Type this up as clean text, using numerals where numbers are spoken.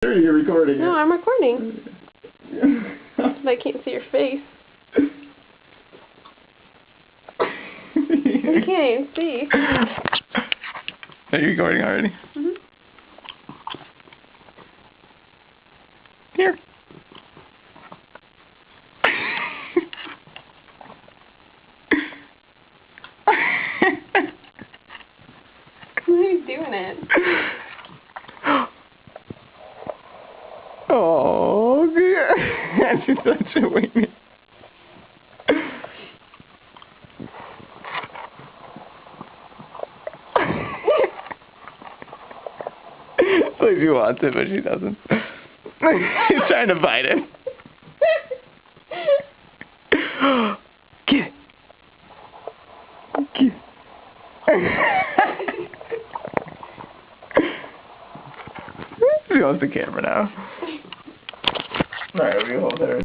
You're recording it. No, I'm recording. But I can't see your face. You can't even see. Are you recording already? Mm-hmm. Here. Who's doing it? Oh, dear. She's such a weenie. It's like she wants it, but she doesn't. She's trying to bite it. Get it. Get it. She wants the camera now. Alright, we hold her.